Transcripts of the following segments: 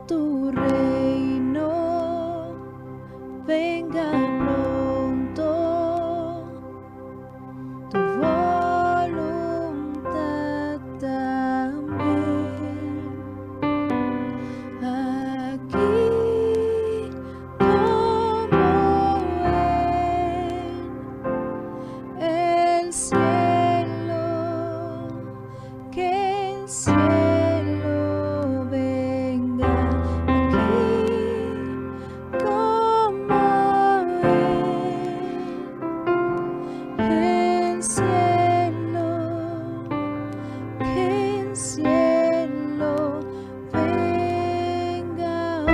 tu reino venga pronto, tu voluntad también aquí como en el cielo, que el cielo venga aquí como en el cielo, que el cielo venga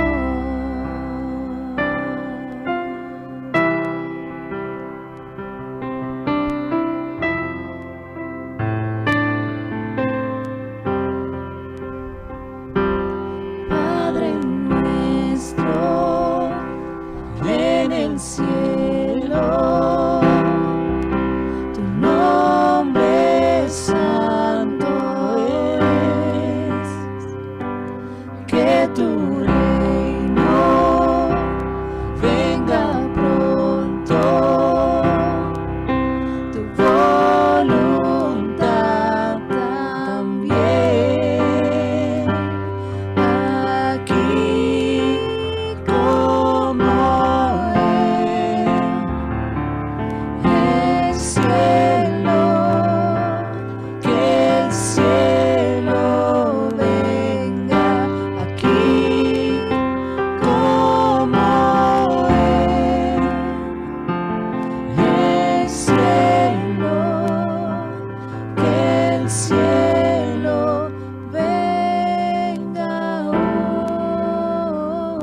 Padre nuestro en el cielo, tu nombre santo es, que tu reino venga pronto, tu voluntad también aquí como en el cielo, que el cielo venga aquí como en el cielo, que el cielo venga hoy,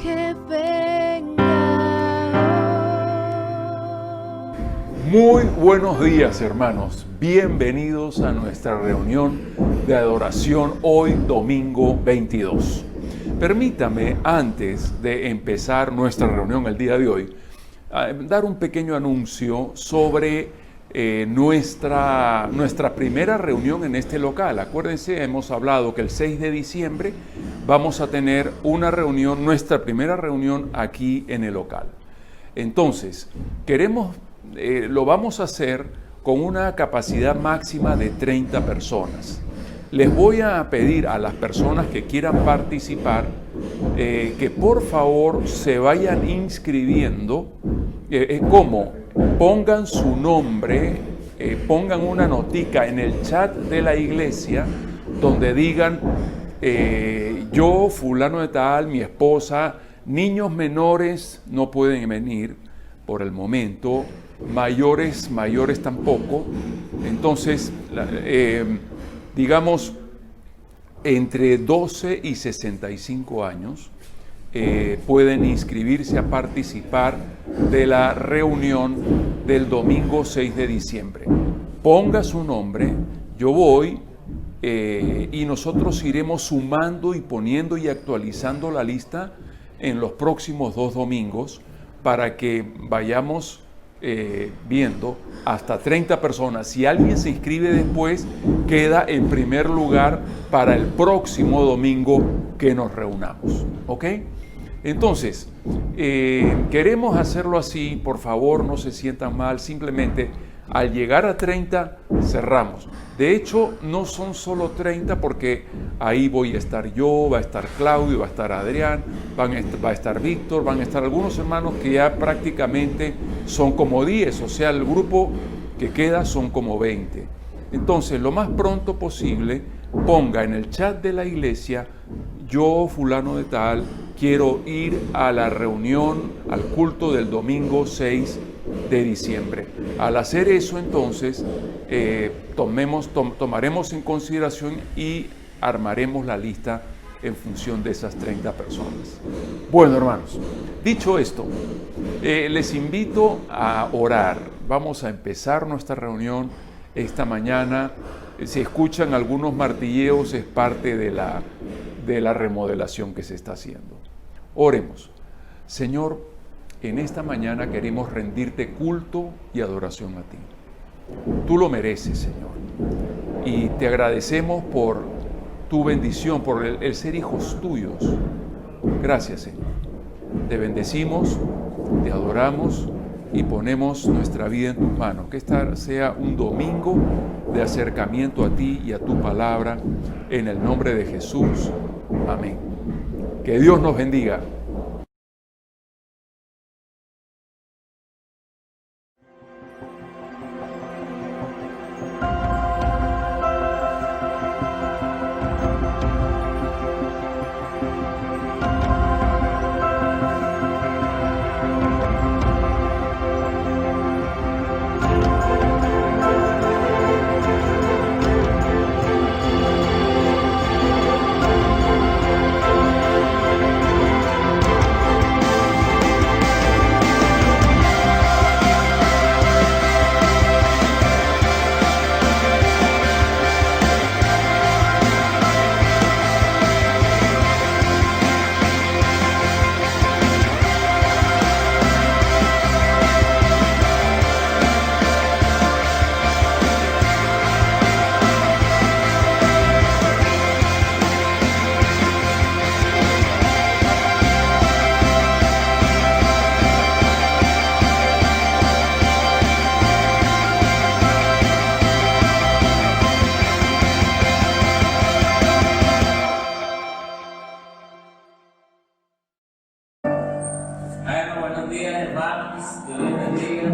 que venga hoy. Muy buenos días, hermanos. Bienvenidos a nuestra reunión de adoración hoy, domingo 22. Permítame, antes de empezar nuestra reunión el día de hoy, dar un pequeño anuncio sobre nuestra primera reunión en este local. Acuérdense, hemos hablado que el 6 de diciembre vamos a tener una reunión, nuestra primera reunión aquí en el local. Entonces, lo vamos a hacer con una capacidad máxima de 30 personas. Les voy a pedir a las personas que quieran participar que por favor se vayan inscribiendo. ¿Cómo? Pongan su nombre, pongan una notica en el chat de la iglesia donde digan yo, fulano de tal, mi esposa, niños menores no pueden venir por el momento, mayores tampoco. Entonces, digamos, entre 12 y 65 años pueden inscribirse a participar de la reunión del domingo 6 de diciembre. Ponga su nombre, yo voy y nosotros iremos sumando y poniendo y actualizando la lista en los próximos 2 domingos para que vayamos viendo hasta 30 personas. Si alguien se inscribe después, queda en primer lugar para el próximo domingo que nos reunamos. ¿Ok? Entonces, queremos hacerlo así. Por favor, no se sientan mal. Simplemente, al llegar a 30, cerramos. De hecho, no son solo 30 porque ahí voy a estar yo, va a estar Claudio, va a estar Adrián, va a estar Víctor, van a estar algunos hermanos que ya prácticamente son como 10, o sea, el grupo que queda son como 20. Entonces, lo más pronto posible, ponga en el chat de la iglesia, yo, fulano de tal, quiero ir a la reunión, al culto del domingo 6 de diciembre. Al hacer eso, entonces, tomaremos en consideración y armaremos la lista en función de esas 30 personas. Bueno, hermanos, dicho esto, les invito a orar. Vamos a empezar nuestra reunión esta mañana. Si escuchan algunos martilleos, es parte de la remodelación que se está haciendo. Oremos. Señor, en esta mañana queremos rendirte culto y adoración a ti. Tú lo mereces, Señor. Y te agradecemos por tu bendición, por el ser hijos tuyos. Gracias, Señor. Te bendecimos, te adoramos y ponemos nuestra vida en tus manos. Que esta sea un domingo de acercamiento a ti y a tu palabra, en el nombre de Jesús. Amén. Que Dios nos bendiga. Bueno, buenos días, hermanos. Dios les bendiga.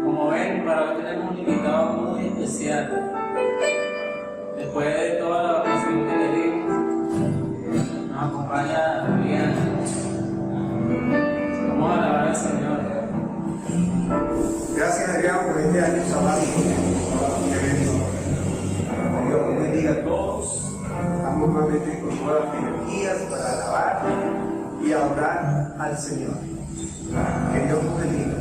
Como ven, para hoy tenemos un invitado muy especial. Después de toda la vacación que le dimos, nos acompaña Juliana. Vamos a alabar al Señor. Gracias, Adrián, por este año sabático. Dios los bendiga a todos. Estamos nuevamente con nuevas energías para alabar y adorar al Señor. Que Dios nos bendiga.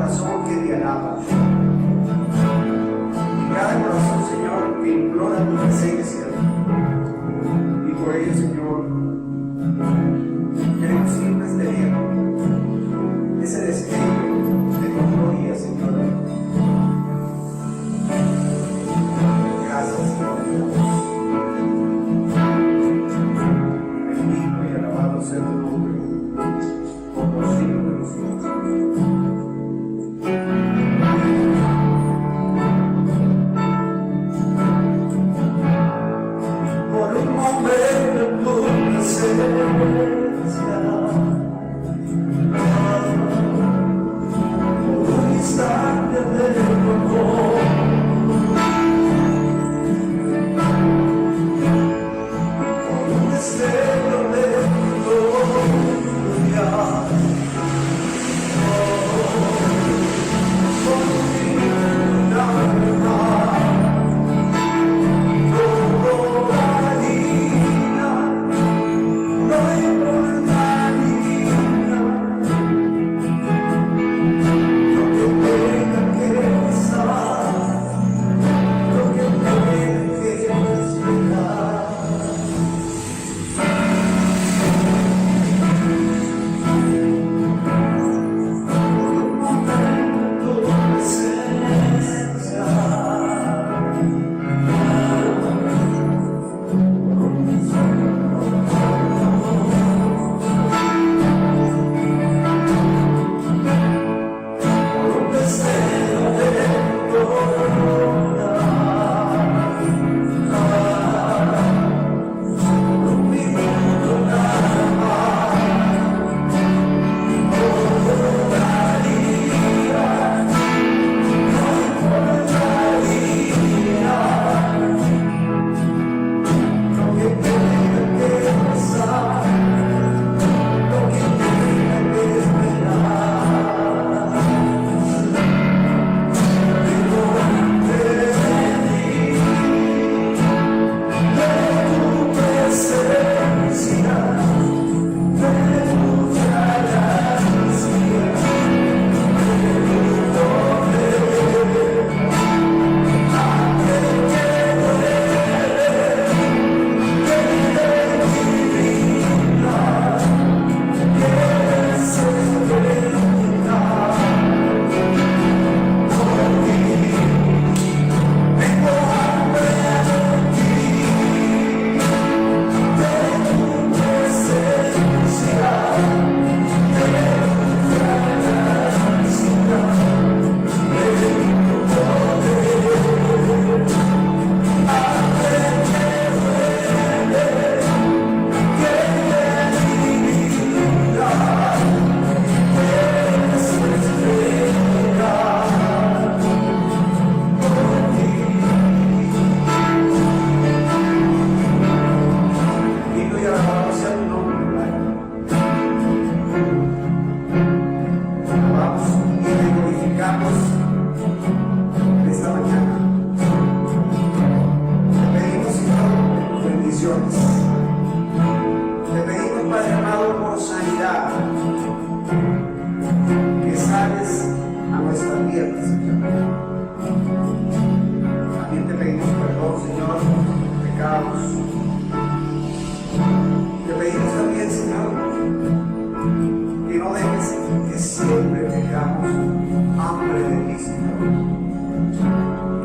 corazón que te alaba. Y cada corazón, Señor, que implora tu presencia. Y por ello, Señor, queremos siempre tener ese destello de tu gloria, Señor. Gracias, Señor. Bendito y alabado sea tu nombre, por los siglos de los siglos. Por un momento tu presencia, por un instante de tu amor, por un destello de tu gloria, por un milagro. Te pedimos, Padre amado, por sanidad, que sales a nuestras vidas, Señor. También te pedimos perdón, Señor, por pecados. Te pedimos también, Señor, que no dejes que siempre tengamos hambre de ti, Señor.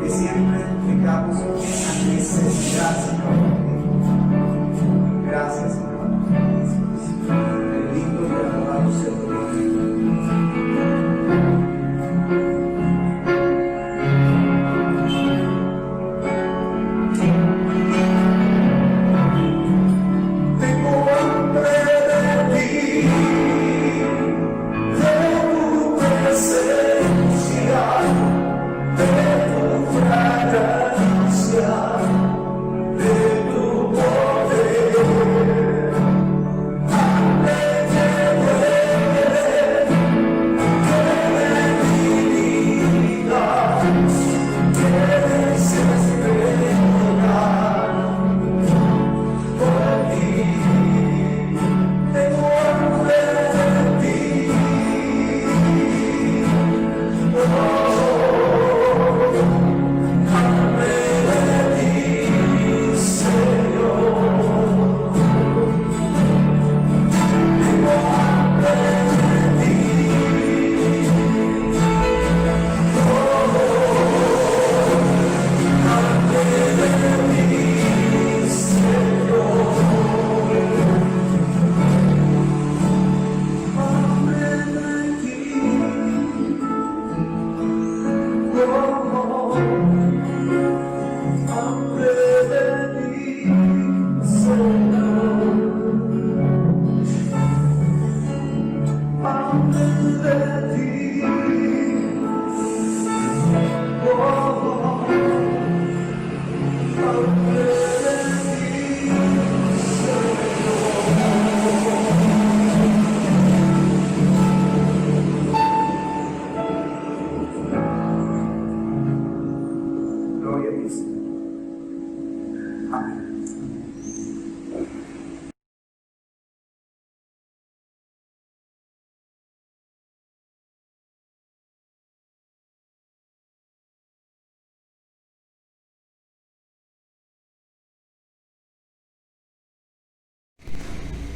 Que siempre tengamos esa necesidad, Señor. Gracias, Señor. Bendito y alabado sea tu nombre. Tengo hambre de ti, de tu presencia, de tu fragancia, de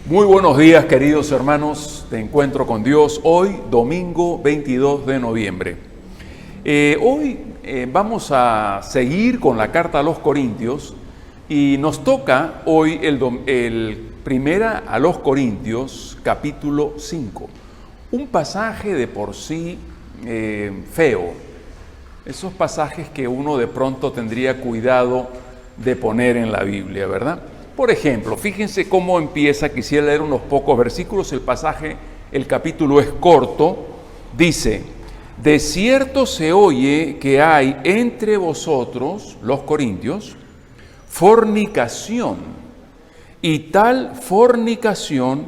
Muy buenos días, queridos hermanos de Encuentro con Dios. Hoy, domingo 22 de noviembre. Hoy vamos a seguir con la carta a los Corintios y nos toca hoy el primera a los Corintios, capítulo 5. Un pasaje de por sí feo. Esos pasajes que uno de pronto tendría cuidado de poner en la Biblia, ¿verdad? Por ejemplo, fíjense cómo empieza, quisiera leer unos pocos versículos, el capítulo es corto, dice: de cierto se oye que hay entre vosotros, los corintios, fornicación, y tal fornicación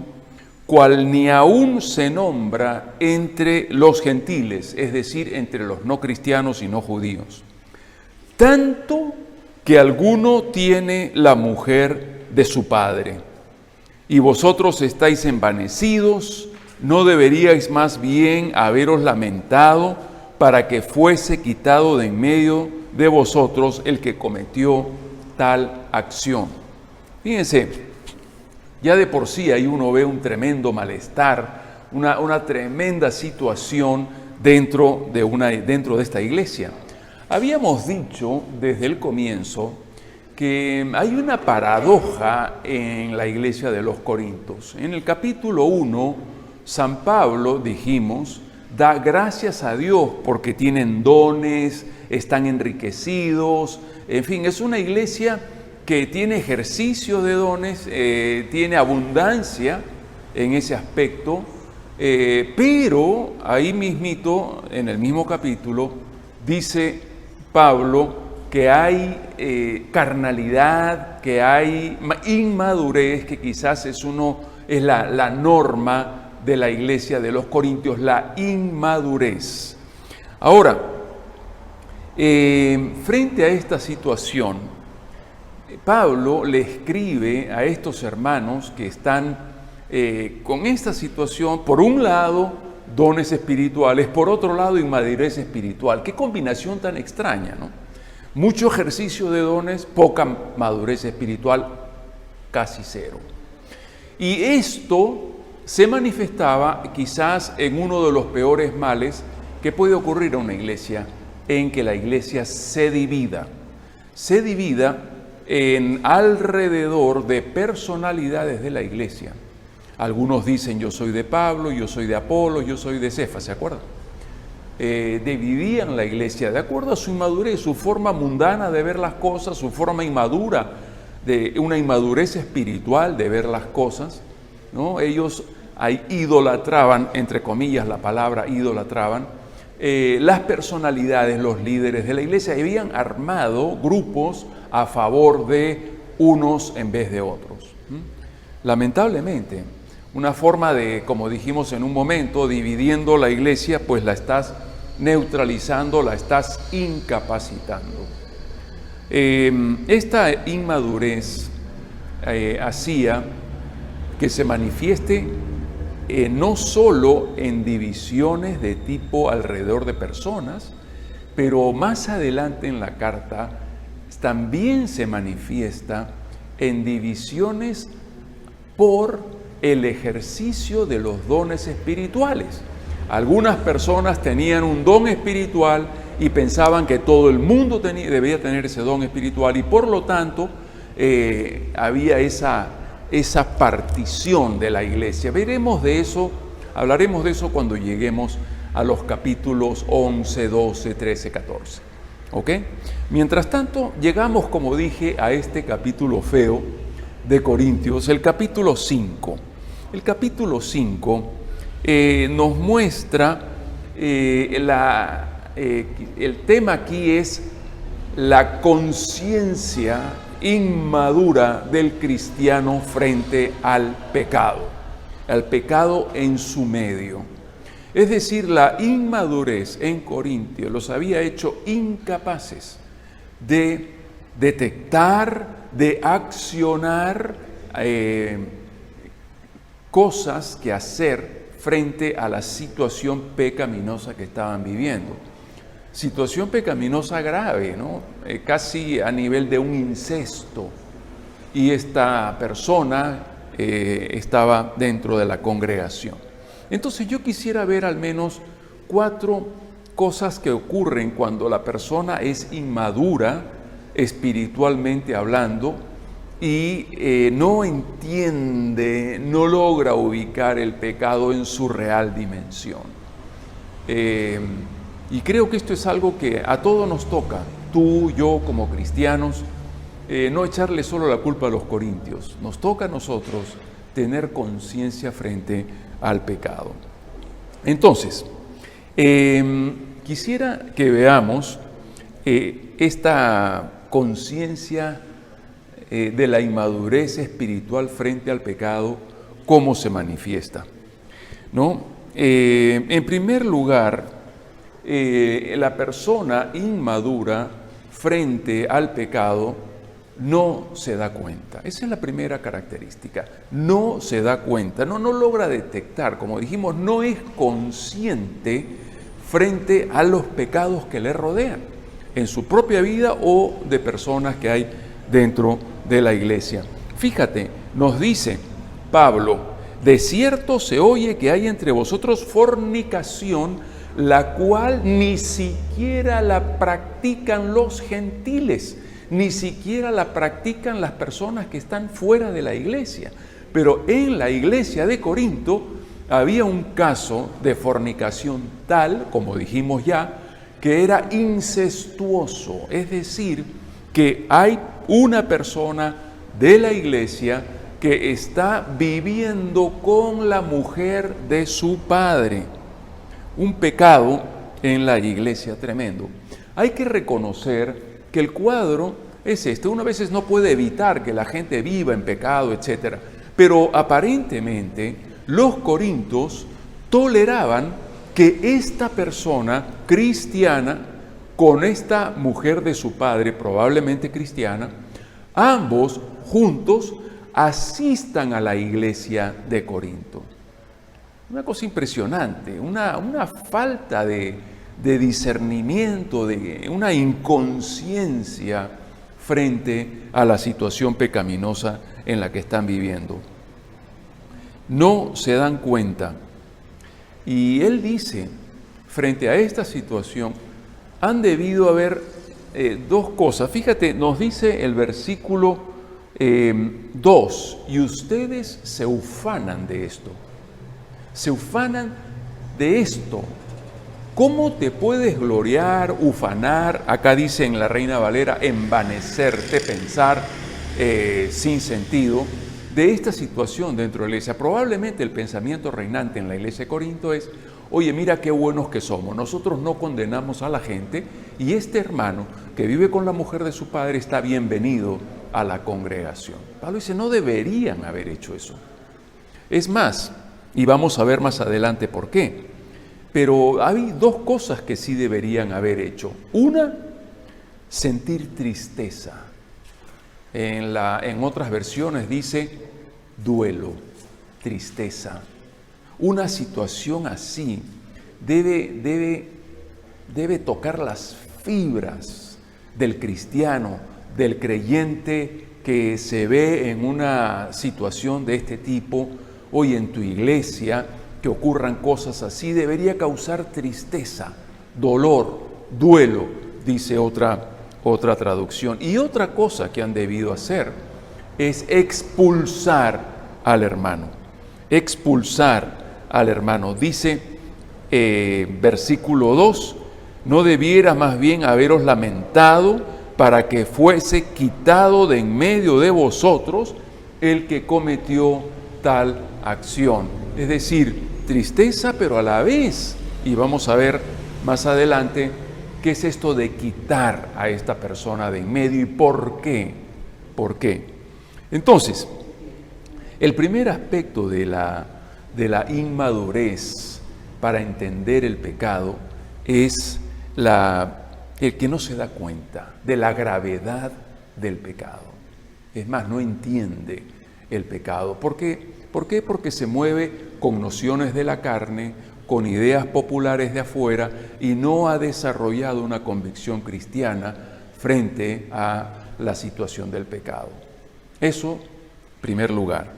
cual ni aún se nombra entre los gentiles, es decir, entre los no cristianos y no judíos, tanto que alguno tiene la mujer de su padre. Y vosotros estáis envanecidos, ¿no deberíais más bien haberos lamentado para que fuese quitado de en medio de vosotros el que cometió tal acción? Fíjense, ya de por sí ahí uno ve un tremendo malestar, una tremenda situación dentro de esta iglesia. Habíamos dicho desde el comienzo que hay una paradoja en la iglesia de los Corintios. En el capítulo 1, San Pablo, dijimos, da gracias a Dios porque tienen dones, están enriquecidos, en fin, es una iglesia que tiene ejercicio de dones, tiene abundancia en ese aspecto, pero ahí mismito, en el mismo capítulo, dice Pablo que hay carnalidad, que hay inmadurez, que quizás es la norma de la iglesia de los Corintios, la inmadurez. Ahora, frente a esta situación, Pablo le escribe a estos hermanos que están con esta situación, por un lado, dones espirituales, por otro lado, inmadurez espiritual. Qué combinación tan extraña, ¿no? Mucho ejercicio de dones, poca madurez espiritual, casi cero. Y esto se manifestaba quizás en uno de los peores males que puede ocurrir a una iglesia, en que la iglesia se divida en alrededor de personalidades de la iglesia. Algunos dicen: yo soy de Pablo, yo soy de Apolo, yo soy de Cefas, ¿se acuerdan? Dividían la iglesia de acuerdo a su inmadurez, su forma mundana de ver las cosas, su forma inmadura, de una inmadurez espiritual de ver las cosas, ¿no? Ellos ahí idolatraban, entre comillas la palabra idolatraban, las personalidades, los líderes de la iglesia, y habían armado grupos a favor de unos en vez de otros. Lamentablemente, una forma de, como dijimos en un momento, dividiendo la iglesia, pues la estás neutralizando, la estás incapacitando. Esta inmadurez hacía que se manifieste no solo en divisiones de tipo alrededor de personas, pero más adelante en la carta también se manifiesta en divisiones por el ejercicio de los dones espirituales. Algunas personas tenían un don espiritual y pensaban que todo el mundo debía tener ese don espiritual, y por lo tanto había esa partición de la iglesia. Hablaremos de eso cuando lleguemos a los capítulos 11, 12, 13, 14. ¿Ok? Mientras tanto, llegamos, como dije, a este capítulo feo de Corintios, el capítulo 5. El capítulo 5 nos muestra, el tema aquí es la conciencia inmadura del cristiano frente al pecado en su medio. Es decir, la inmadurez en Corintios los había hecho incapaces de detectar, de accionar cosas que hacer frente a la situación pecaminosa que estaban viviendo. Situación pecaminosa grave, ¿no? Casi a nivel de un incesto. Y esta persona estaba dentro de la congregación. Entonces yo quisiera ver al menos 4 cosas que ocurren cuando la persona es inmadura, espiritualmente hablando, y no entiende, no logra ubicar el pecado en su real dimensión. Y creo que esto es algo que a todos nos toca, tú, yo como cristianos, no echarle solo la culpa a los corintios, nos toca a nosotros tener conciencia frente al pecado. Entonces, quisiera que veamos esta conciencia de la inmadurez espiritual frente al pecado, cómo se manifiesta, ¿no? En primer lugar, la persona inmadura frente al pecado no se da cuenta. Esa es la primera característica. No se da cuenta, no logra detectar, como dijimos, no es consciente frente a los pecados que le rodean, en su propia vida o de personas que hay dentro de la iglesia. Fíjate, nos dice Pablo, de cierto se oye que hay entre vosotros fornicación, la cual ni siquiera la practican los gentiles, ni siquiera la practican las personas que están fuera de la iglesia. Pero en la iglesia de Corinto había un caso de fornicación tal, como dijimos ya, que era incestuoso, es decir, que hay una persona de la iglesia que está viviendo con la mujer de su padre. Un pecado en la iglesia tremendo. Hay que reconocer que el cuadro es este. Uno a veces no puede evitar que la gente viva en pecado, etc. Pero aparentemente los corintios toleraban que esta persona cristiana con esta mujer de su padre, probablemente cristiana, ambos juntos asistan a la iglesia de Corinto. Una cosa impresionante, una falta de discernimiento, de una inconsciencia frente a la situación pecaminosa en la que están viviendo. No se dan cuenta. Y él dice, frente a esta situación, han debido haber 2 cosas. Fíjate, nos dice el versículo 2, y ustedes se ufanan de esto. Se ufanan de esto. ¿Cómo te puedes gloriar, ufanar? Acá dice en la Reina Valera, envanecerte, pensar sin sentido, de esta situación dentro de la iglesia. Probablemente el pensamiento reinante en la iglesia de Corinto es, oye, mira qué buenos que somos, nosotros no condenamos a la gente y este hermano que vive con la mujer de su padre está bienvenido a la congregación. Pablo dice, no deberían haber hecho eso. Es más, y vamos a ver más adelante por qué, pero hay 2 cosas que sí deberían haber hecho. Una, sentir tristeza. En otras versiones dice duelo, tristeza. Una situación así debe tocar las fibras del cristiano, del creyente que se ve en una situación de este tipo. Hoy en tu iglesia, que ocurran cosas así, debería causar tristeza, dolor, duelo, dice otra traducción. Y otra cosa que han debido hacer es expulsar al hermano. Expulsar al hermano. Dice versículo 2, no debiera más bien haberos lamentado para que fuese quitado de en medio de vosotros el que cometió tal acción. Es decir, tristeza, pero a la vez, y vamos a ver más adelante, qué es esto de quitar a esta persona de en medio y por qué. ¿Por qué? Entonces, el primer aspecto de la inmadurez para entender el pecado es el que no se da cuenta de la gravedad del pecado. Es más, no entiende el pecado. ¿Por qué? Porque se mueve con nociones de la carne, con ideas populares de afuera y no ha desarrollado una convicción cristiana frente a la situación del pecado. Eso, en primer lugar.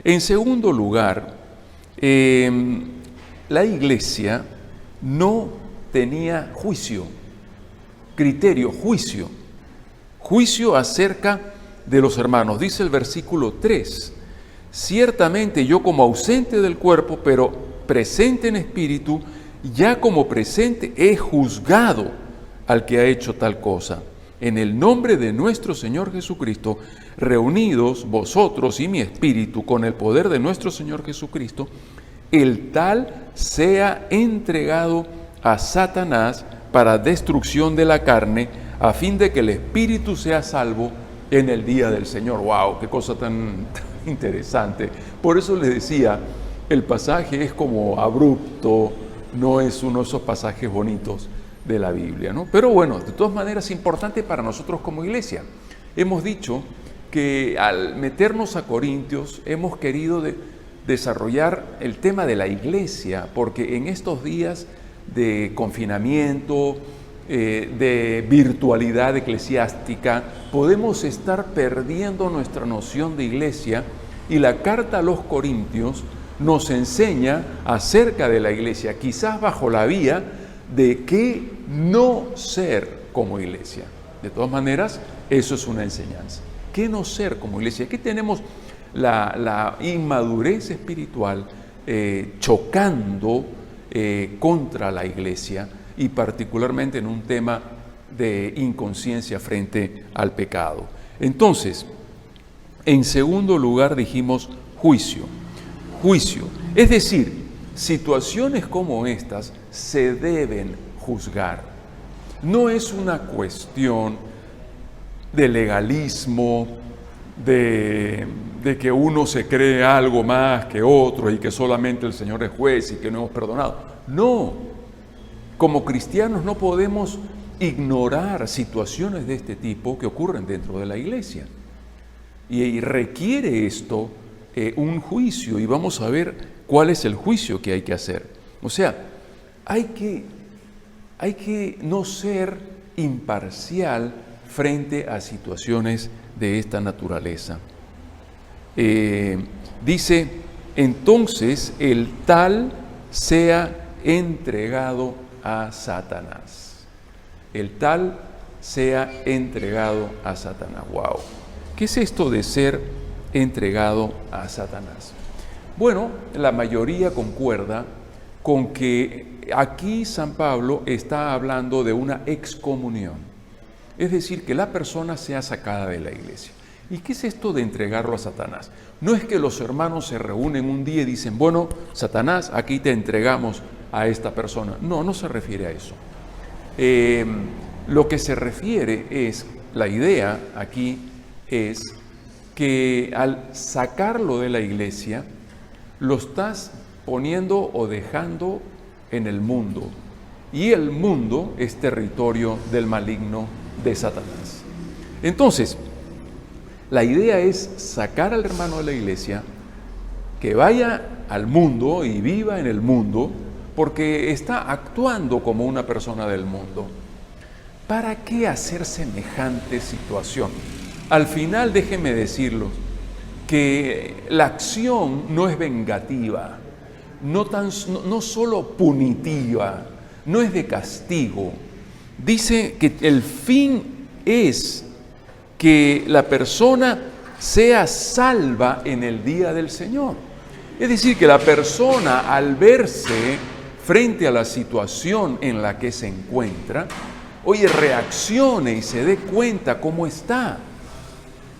En segundo lugar, la iglesia no tenía juicio, criterio, juicio acerca de los hermanos. Dice el versículo 3, ciertamente yo como ausente del cuerpo, pero presente en espíritu, ya como presente he juzgado al que ha hecho tal cosa. En el nombre de nuestro Señor Jesucristo, reunidos vosotros y mi espíritu con el poder de nuestro Señor Jesucristo, el tal sea entregado a Satanás para destrucción de la carne, a fin de que el espíritu sea salvo en el día del Señor. ¡Wow! ¡Qué cosa tan interesante! Por eso les decía, el pasaje es como abrupto, no es uno de esos pasajes bonitos de la Biblia, ¿no? Pero bueno, de todas maneras es importante para nosotros como iglesia. Hemos dicho que al meternos a Corintios hemos querido desarrollar el tema de la iglesia, porque en estos días de confinamiento, de virtualidad eclesiástica, podemos estar perdiendo nuestra noción de iglesia, y la carta a los Corintios nos enseña acerca de la iglesia, quizás bajo la vía de qué no ser como iglesia. De todas maneras, eso es una enseñanza. ¿Qué no ser como iglesia? Aquí tenemos la inmadurez espiritual chocando contra la iglesia, y particularmente en un tema de inconsciencia frente al pecado. Entonces, en segundo lugar dijimos juicio. Es decir, situaciones como estas se deben juzgar. No es una cuestión de legalismo, de que uno se cree algo más que otro y que solamente el Señor es juez y que no hemos perdonado. No, como cristianos no podemos ignorar situaciones de este tipo que ocurren dentro de la iglesia. Y requiere esto un juicio, y vamos a ver cuál es el juicio que hay que hacer. O sea, hay que no ser imparcial frente a situaciones de esta naturaleza. Dice, entonces el tal sea entregado a Satanás. El tal sea entregado a Satanás. ¡Wow! ¿Qué es esto de ser entregado a Satanás? Bueno, la mayoría concuerda con que aquí San Pablo está hablando de una excomunión, es decir, que la persona sea sacada de la iglesia. ¿Y qué es esto de entregarlo a Satanás? No es que los hermanos se reúnen un día y dicen, bueno, Satanás, aquí te entregamos a esta persona. No, no se refiere a eso. Lo que se refiere es, la idea aquí es que al sacarlo de la iglesia, lo estás poniendo o dejando en el mundo. Y el mundo es territorio del maligno, de Satanás. Entonces, la idea es sacar al hermano de la iglesia, que vaya al mundo y viva en el mundo, porque está actuando como una persona del mundo. ¿Para qué hacer semejante situación? Al final, déjenme decirlo, que la acción no es vengativa, no solo punitiva, no es de castigo. Dice que el fin es que la persona sea salva en el día del Señor. Es decir, que la persona, al verse frente a la situación en la que se encuentra, reaccione y se dé cuenta cómo está.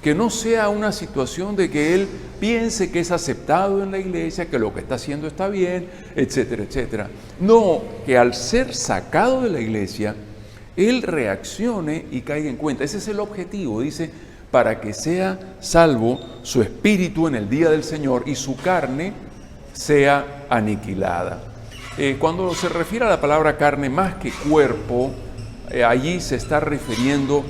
Que no sea una situación de que él piense que es aceptado en la iglesia, que lo que está haciendo está bien, etcétera, etcétera. No, que al ser sacado de la iglesia, él reaccione y caiga en cuenta. Ese es el objetivo, dice, para que sea salvo su espíritu en el día del Señor y su carne sea aniquilada. Cuando se refiere a la palabra carne, más que cuerpo, allí se está refiriendo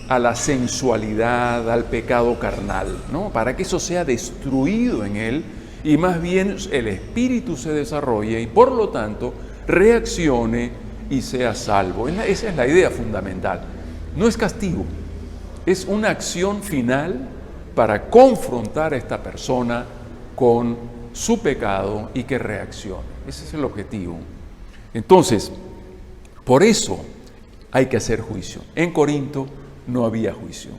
a la sensualidad, al pecado carnal, ¿no? Para que eso sea destruido en él y más bien el espíritu se desarrolle y por lo tanto reaccione y sea salvo. Esa es la idea fundamental. No es castigo, es una acción final para confrontar a esta persona con su pecado y que reaccione. Ese es el objetivo. Entonces, por eso hay que hacer juicio. En Corinto no había juicio.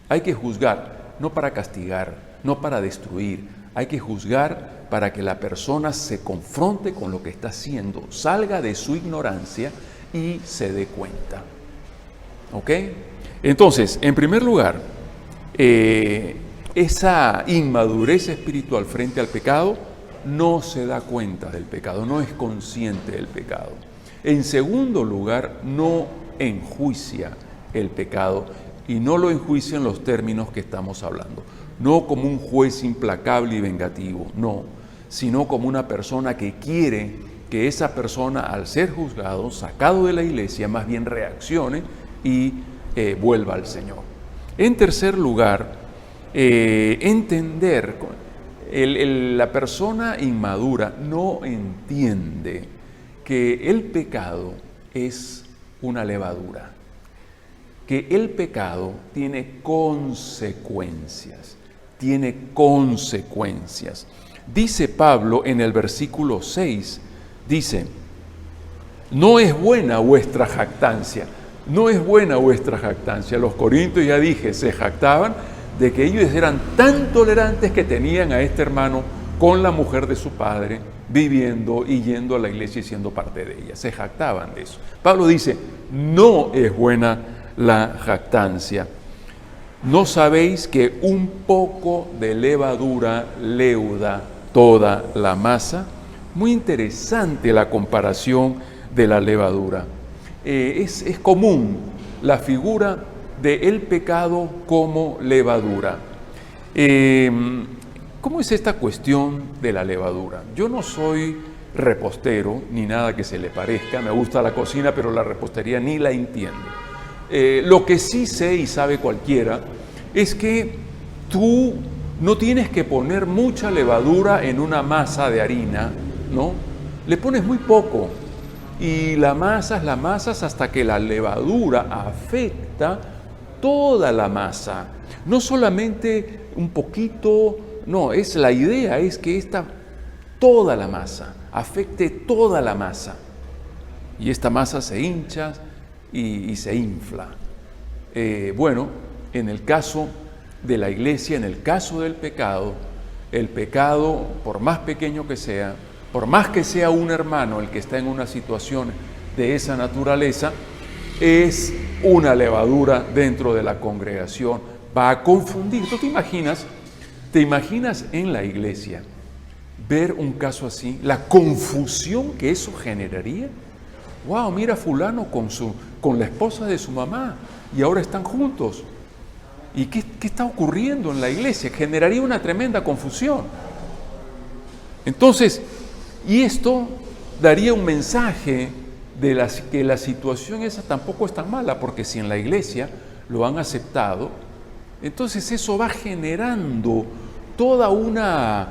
Hay que juzgar, no para castigar, no para destruir. Hay que juzgar para que la persona se confronte con lo que está haciendo, salga de su ignorancia y se dé cuenta. ¿Ok? Entonces, en primer lugar, esa inmadurez espiritual frente al pecado no se da cuenta del pecado, no es consciente del pecado. En segundo lugar, no enjuicia el pecado y no lo enjuicia en los términos que estamos hablando. No como un juez implacable y vengativo, no, sino como una persona que quiere que esa persona, al ser juzgado, sacado de la iglesia, más bien reaccione y vuelva al Señor. En tercer lugar, entender, la persona inmadura no entiende que el pecado es una levadura, que el pecado tiene consecuencias. Dice Pablo en el versículo 6, dice, no es buena vuestra jactancia. No es buena vuestra jactancia. Los corintios, ya dije, se jactaban de que ellos eran tan tolerantes que tenían a este hermano con la mujer de su padre, viviendo y yendo a la iglesia y siendo parte de ella. Se jactaban de eso. Pablo dice, no es buena la jactancia. ¿No sabéis que un poco de levadura leuda toda la masa? Muy interesante la comparación de la levadura. Es común la figura del pecado como levadura. ¿Cómo es esta cuestión de la levadura? Yo no soy repostero, ni nada que se le parezca. Me gusta la cocina, pero la repostería ni la entiendo. Lo que sí sé y sabe cualquiera es que tú no tienes que poner mucha levadura en una masa de harina, ¿no? Le pones muy poco y la amasas hasta que la levadura afecta toda la masa. No solamente un poquito, no, la idea es que toda la masa, afecte toda la masa. Y esta masa se hincha y se infla. Bueno, en el caso de la iglesia, en el caso del pecado, el pecado, por más pequeño que sea, por más que sea un hermano el que está en una situación de esa naturaleza, es una levadura dentro de la congregación. Va a confundir. ¿Tú te imaginas en la iglesia ver un caso así? La confusión que eso generaría. Wow, mira fulano con la esposa de su mamá y ahora están juntos. ¿Y qué está ocurriendo en la iglesia? Generaría una tremenda confusión. Entonces, y esto daría un mensaje de que la situación esa tampoco es tan mala, porque si en la iglesia lo han aceptado, entonces eso va generando toda una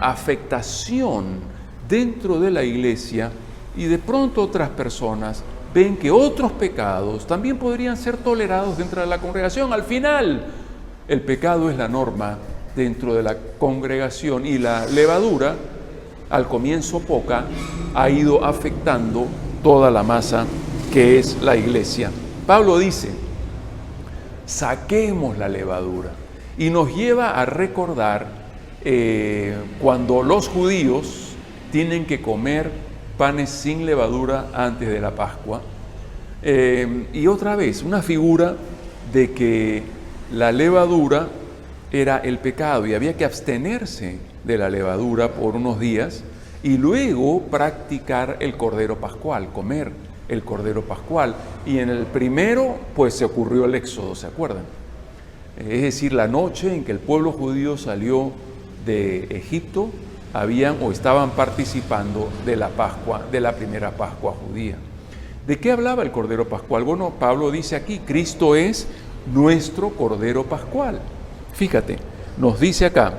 afectación dentro de la iglesia, y de pronto otras personas ven que otros pecados también podrían ser tolerados dentro de la congregación. Al final, el pecado es la norma dentro de la congregación y la levadura, al comienzo poca, ha ido afectando toda la masa que es la iglesia. Pablo dice, saquemos la levadura, y nos lleva a recordar cuando los judíos tienen que comer panes sin levadura antes de la Pascua. Y otra vez, una figura de que la levadura era el pecado y había que abstenerse de la levadura por unos días y luego practicar el Cordero Pascual, comer el Cordero Pascual. Y en el primero, pues se ocurrió el Éxodo, ¿se acuerdan? Es decir, la noche en que el pueblo judío salió de Egipto, estaban participando de la Pascua, de la primera Pascua judía. ¿De qué hablaba el Cordero Pascual? Bueno, Pablo dice aquí, Cristo es nuestro Cordero Pascual. Fíjate, nos dice acá,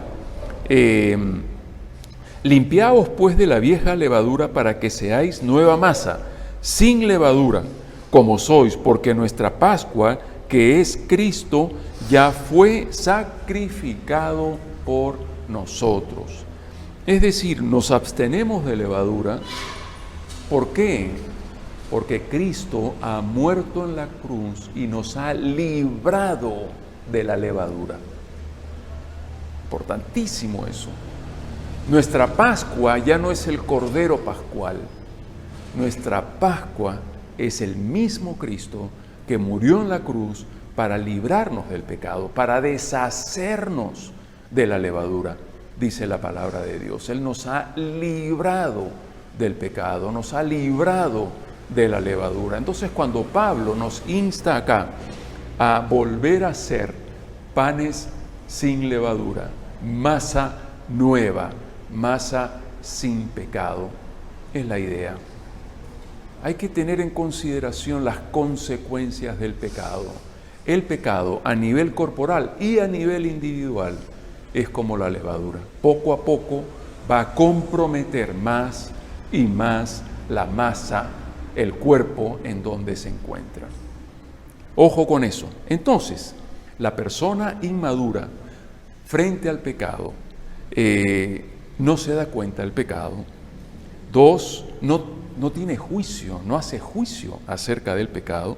limpiaos pues de la vieja levadura para que seáis nueva masa, sin levadura, como sois, porque nuestra Pascua, que es Cristo, ya fue sacrificado por nosotros. Es decir, nos abstenemos de levadura. ¿Por qué? Porque Cristo ha muerto en la cruz y nos ha librado de la levadura. Importantísimo eso. Nuestra Pascua ya no es el Cordero Pascual. Nuestra Pascua es el mismo Cristo que murió en la cruz para librarnos del pecado, para deshacernos de la levadura, dice la palabra de Dios. Él nos ha librado del pecado, nos ha librado de la levadura. Entonces, cuando Pablo nos insta acá a volver a ser panes sin levadura, masa nueva, masa sin pecado, es la idea. Hay que tener en consideración las consecuencias del pecado. El pecado a nivel corporal y a nivel individual es como la levadura. Poco a poco va a comprometer más y más la masa, el cuerpo en donde se encuentra. Ojo con eso. Entonces, la persona inmadura frente al pecado no se da cuenta del pecado. 2, no tiene juicio, no hace juicio acerca del pecado.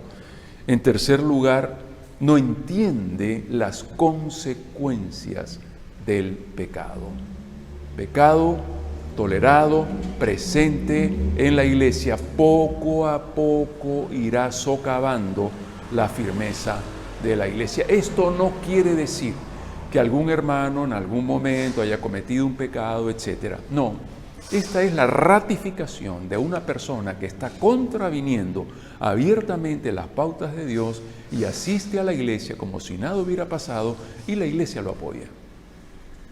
En tercer lugar, no entiende las consecuencias del pecado. Pecado tolerado, presente en la iglesia, poco a poco irá socavando la firmeza de la iglesia. Esto no quiere decir que algún hermano en algún momento haya cometido un pecado, etc. No, esta es la ratificación de una persona que está contraviniendo abiertamente las pautas de Dios y asiste a la iglesia como si nada hubiera pasado y la iglesia lo apoya.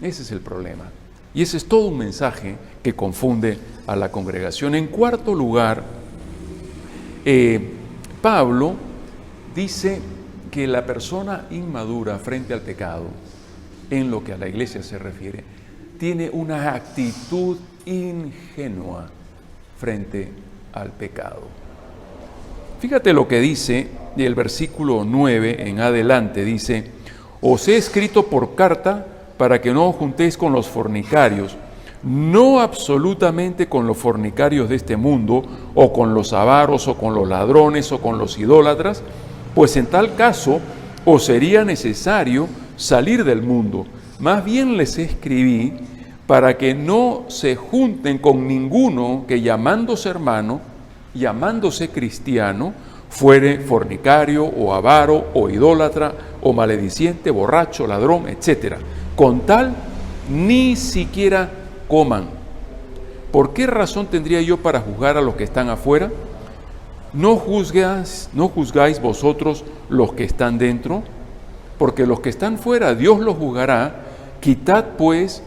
Ese es el problema. Y ese es todo un mensaje que confunde a la congregación. En cuarto lugar, Pablo dice que la persona inmadura frente al pecado, en lo que a la iglesia se refiere, tiene una actitud ingenua frente al pecado. Fíjate lo que dice el versículo 9 en adelante, dice: os he escrito por carta para que no os juntéis con los fornicarios, no absolutamente con los fornicarios de este mundo, o con los avaros, o con los ladrones, o con los idólatras, pues en tal caso os sería necesario salir del mundo. Más bien les escribí para que no se junten con ninguno que llamándose hermano, llamándose cristiano, fuere fornicario, o avaro, o idólatra, o malediciente, borracho, ladrón, etc. Con tal, ni siquiera coman. ¿Por qué razón tendría yo para juzgar a los que están afuera? ¿No juzgáis vosotros los que están dentro? Porque los que están fuera, Dios los juzgará. Quitad pues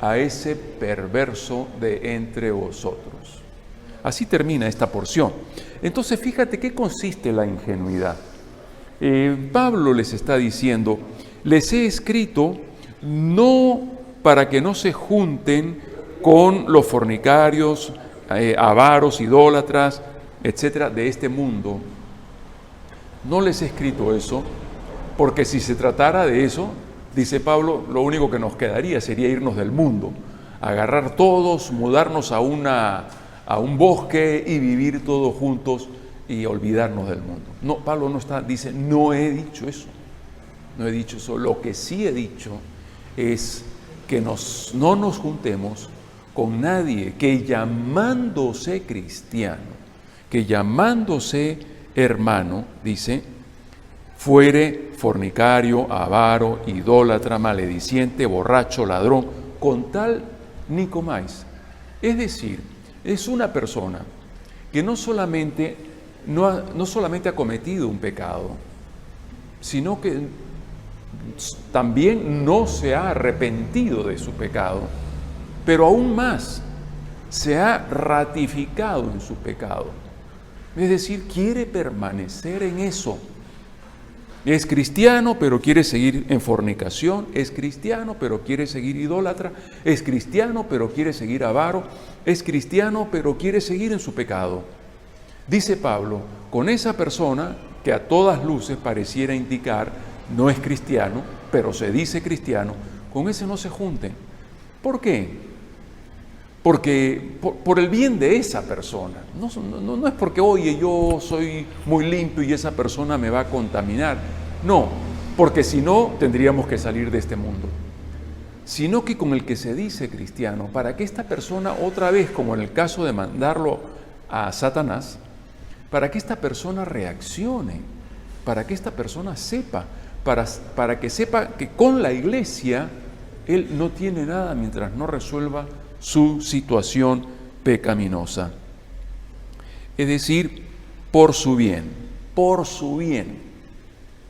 a ese perverso de entre vosotros. Así termina esta porción. Entonces, fíjate qué consiste la ingenuidad. Pablo les está diciendo: les he escrito no para que no se junten con los fornicarios, avaros, idólatras, etcétera, de este mundo. No les he escrito eso, porque si se tratara de eso, dice Pablo, lo único que nos quedaría sería irnos del mundo, agarrar todos, mudarnos a un bosque y vivir todos juntos y olvidarnos del mundo. No, Pablo dice, no he dicho eso. No he dicho eso. Lo que sí he dicho es que no nos juntemos con nadie que llamándose cristiano, que llamándose hermano, dice, fuere fornicario, avaro, idólatra, malediciente, borracho, ladrón, con tal ni comáis. Es decir, es una persona que no solamente ha cometido un pecado, sino que también no se ha arrepentido de su pecado, pero aún más se ha ratificado en su pecado. Es decir, quiere permanecer en eso. Es cristiano, pero quiere seguir en fornicación. Es cristiano, pero quiere seguir idólatra. Es cristiano, pero quiere seguir avaro. Es cristiano, pero quiere seguir en su pecado. Dice Pablo, con esa persona que a todas luces pareciera indicar no es cristiano, pero se dice cristiano, con ese no se junten. ¿Por qué? Porque por el bien de esa persona. No es porque, oye, yo soy muy limpio y esa persona me va a contaminar. No, porque si no, tendríamos que salir de este mundo. Sino que con el que se dice cristiano, para que esta persona, otra vez, como en el caso de mandarlo a Satanás, para que esta persona reaccione, para que esta persona sepa, para que sepa que con la iglesia él no tiene nada mientras no resuelva su situación pecaminosa. Es decir, por su bien,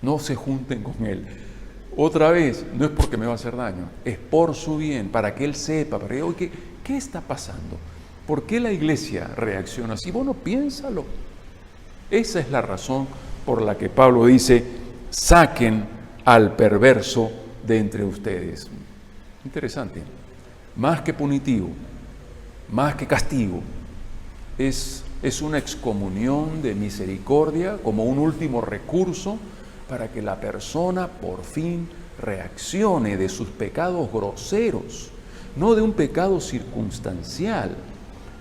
no se junten con él. Otra vez, no es porque me va a hacer daño, es por su bien, para que él sepa, para que, oye, ¿qué está pasando? ¿Por qué la iglesia reacciona así? Bueno, piénsalo. Esa es la razón por la que Pablo dice, saquen al perverso de entre ustedes. Interesante. Más que punitivo, más que castigo, es una excomunión de misericordia como un último recurso para que la persona por fin reaccione de sus pecados groseros, no de un pecado circunstancial,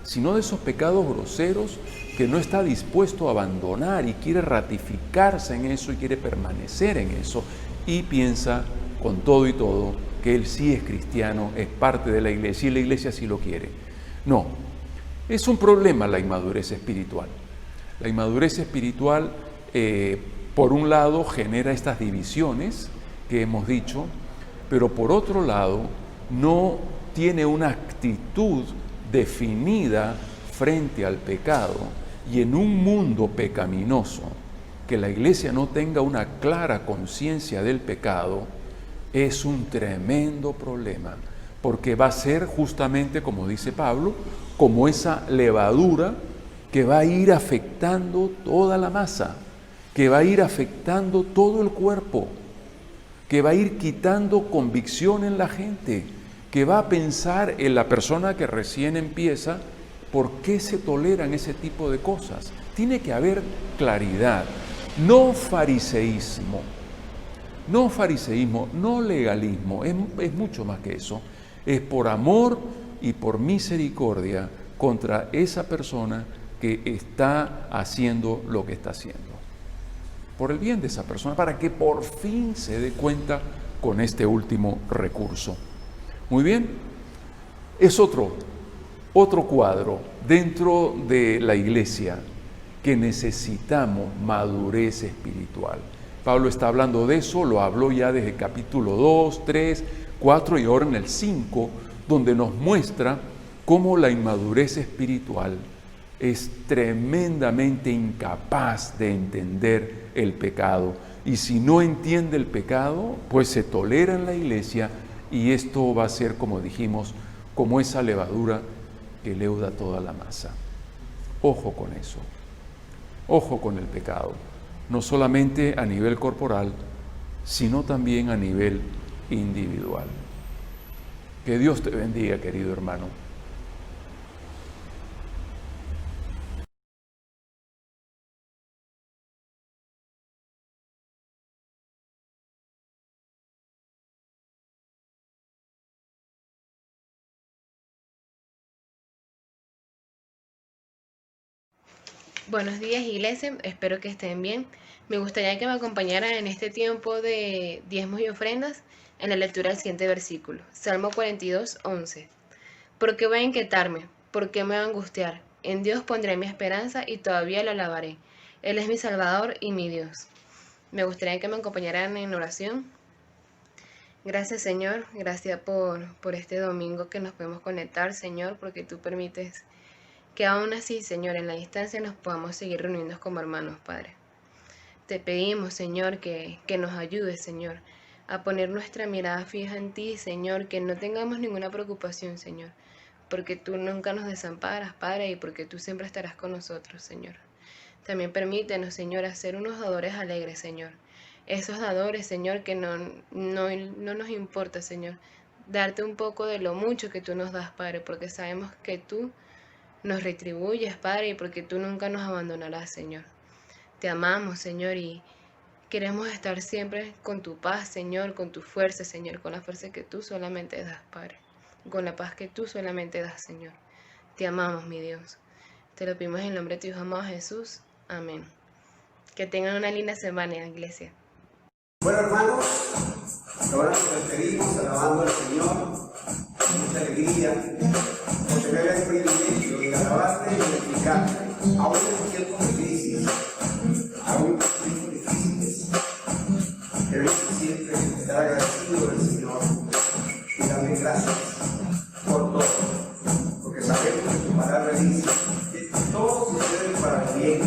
sino de esos pecados groseros que no está dispuesto a abandonar y quiere ratificarse en eso y quiere permanecer en eso y piensa con todo y todo que él sí es cristiano, es parte de la iglesia y la iglesia sí lo quiere. No, es un problema la inmadurez espiritual. La inmadurez espiritual, por un lado, genera estas divisiones que hemos dicho, pero por otro lado, no tiene una actitud definida frente al pecado. Y en un mundo pecaminoso, que la iglesia no tenga una clara conciencia del pecado, es un tremendo problema, porque va a ser justamente, como dice Pablo, como esa levadura que va a ir afectando toda la masa, que va a ir afectando todo el cuerpo, que va a ir quitando convicción en la gente, que va a pensar en la persona que recién empieza, ¿por qué se toleran ese tipo de cosas? Tiene que haber claridad, no fariseísmo, no legalismo, es mucho más que eso. Es por amor y por misericordia contra esa persona que está haciendo lo que está haciendo. Por el bien de esa persona, para que por fin se dé cuenta con este último recurso. Muy bien, es otro cuadro dentro de la iglesia que necesitamos madurez espiritual. Pablo está hablando de eso, lo habló ya desde el capítulo 2, 3, 4 y ahora en el 5, donde nos muestra cómo la inmadurez espiritual es tremendamente incapaz de entender el pecado. Y si no entiende el pecado, pues se tolera en la iglesia y esto va a ser, como dijimos, como esa levadura que leuda toda la masa. Ojo con eso, ojo con el pecado, no solamente a nivel corporal, sino también a nivel individual. Que Dios te bendiga, querido hermano. Buenos días, iglesia, espero que estén bien. Me gustaría que me acompañaran en este tiempo de diezmos y ofrendas en la lectura del siguiente versículo, Salmo 42, 11. ¿Por qué voy a inquietarme? ¿Por qué me voy a angustiar? En Dios pondré mi esperanza y todavía lo alabaré. Él es mi Salvador y mi Dios. Me gustaría que me acompañaran en oración. Gracias, Señor, gracias por este domingo que nos podemos conectar, Señor, porque tú permites que aún así, Señor, en la distancia nos podamos seguir reuniendo como hermanos, Padre. Te pedimos, Señor, que nos ayudes, Señor, a poner nuestra mirada fija en ti, Señor, que no tengamos ninguna preocupación, Señor, porque tú nunca nos desamparas, Padre, y porque tú siempre estarás con nosotros, Señor. También permítenos, Señor, hacer unos dadores alegres, Señor. Esos dadores, Señor, que no nos importa, Señor, darte un poco de lo mucho que tú nos das, Padre, porque sabemos que tú nos retribuyes, Padre, y porque tú nunca nos abandonarás, Señor. Te amamos, Señor, y queremos estar siempre con tu paz, Señor, con tu fuerza, Señor, con la fuerza que tú solamente das, Padre. con la paz que tú solamente das, Señor. Te amamos, mi Dios. Te lo pedimos en el nombre de tu Hijo amado Jesús. Amén. Que tengan una linda semana, iglesia. Bueno, hermanos, ahora nos despedimos alabando al Señor con mucha alegría por tener el privilegio de alabarte y glorificarte, aún en tiempos difíciles, aún en tiempos difíciles. Debemos siempre estar agradecidos del Señor y darle gracias por todo, porque sabemos que tu palabra dice que todo sucede para el bien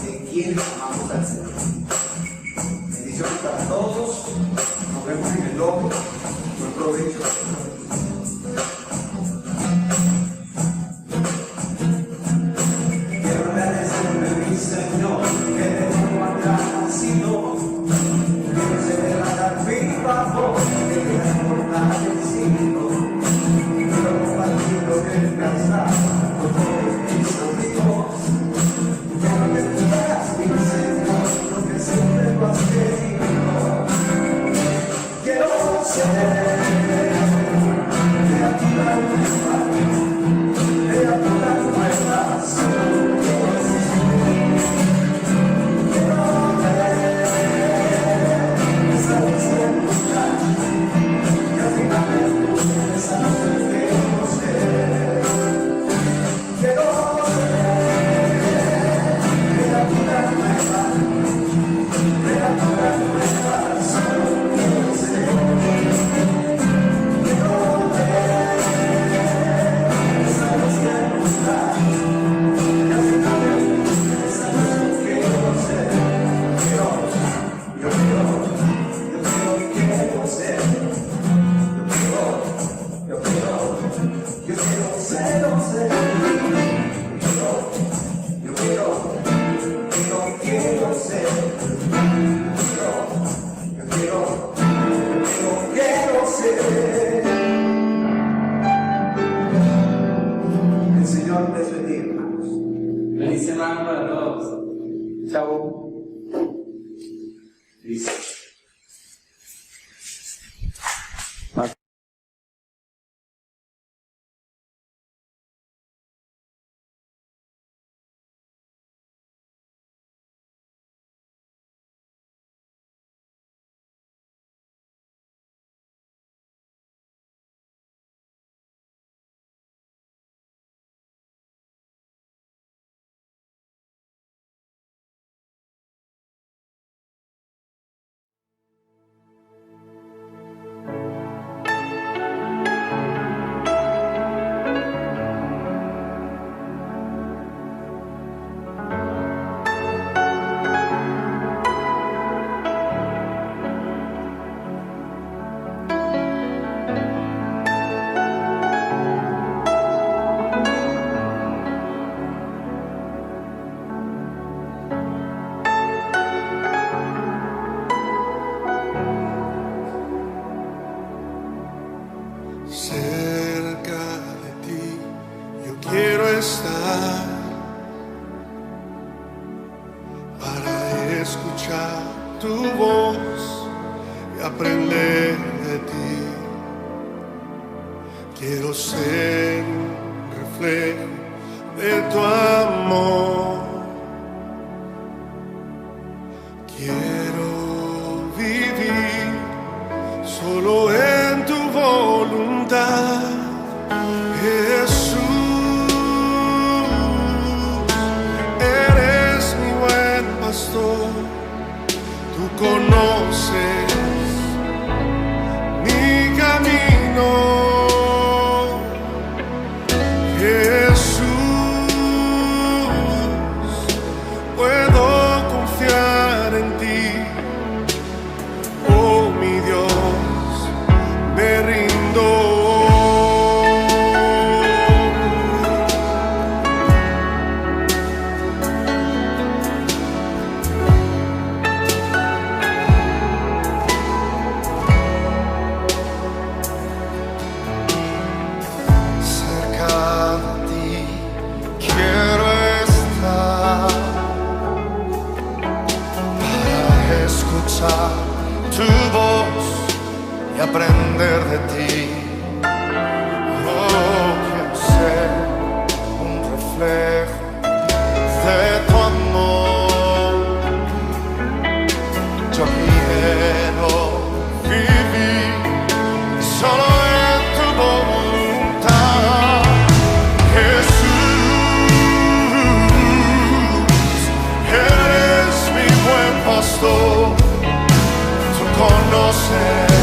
de quienes amamos al Señor. Bendiciones para todos. Nos vemos en el logo. Buen provecho. Quiero agradecerle, mi Señor, que de tu maldad ha sido. Quiero celebrar mi favor, que te has fortalecido. Quiero compartir lo que descansar con todos mis amigos. Quiero que tú veas, mi Señor, lo que siempre tú has querido. Quiero ser criatura nueva, criatura nueva, solo quiero ver esa diciembre que al final esa noche quiero ser. Quiero ser criatura nueva, criatura nueva, solo quiero ser. El Señor les bendiga, hermanos. Feliz semana para todos. Chao. Listo. Cerca de ti yo quiero estar para escuchar tu voz y aprender de ti. Quiero ser un reflejo de tu amor. Quiero vivir solo en tu voluntad, Jesús. Eres mi buen pastor, tú conoces mi camino, Jesús. Puedo confiar en ti, oh mi Dios, me rindo. Cerca de ti quiero estar para escuchar tu voz y aprender de ti. reflejo de tu amor. Yo quiero vivir solo en tu voluntad, Jesús. Eres mi buen pastor, tú conoces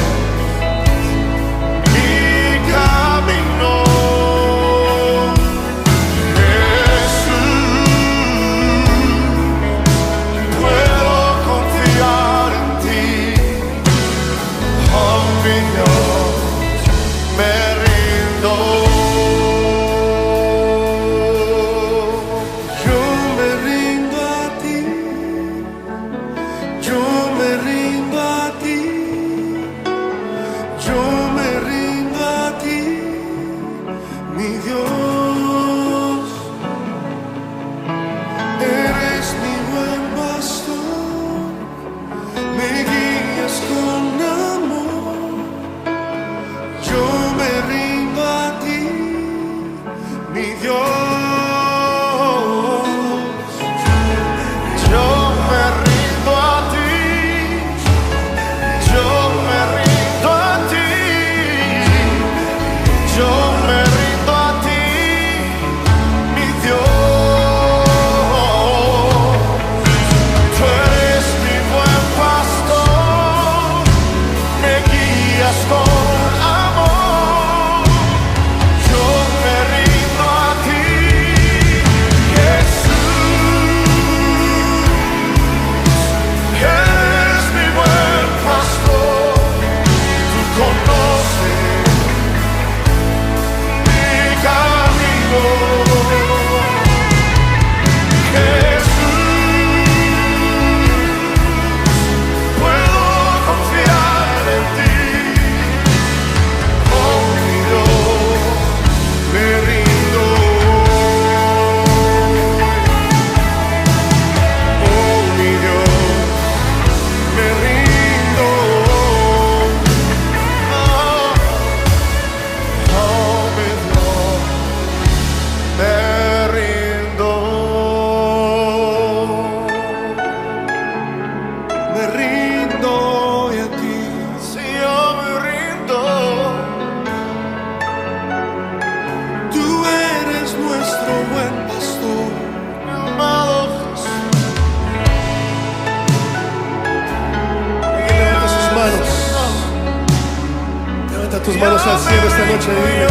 tus manos al cielo esta noche y dile: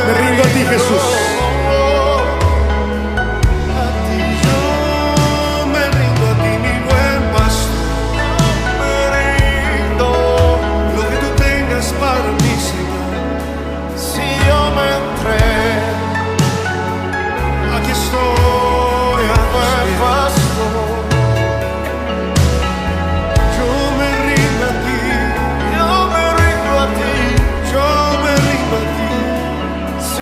me rindo a ti, Jesús.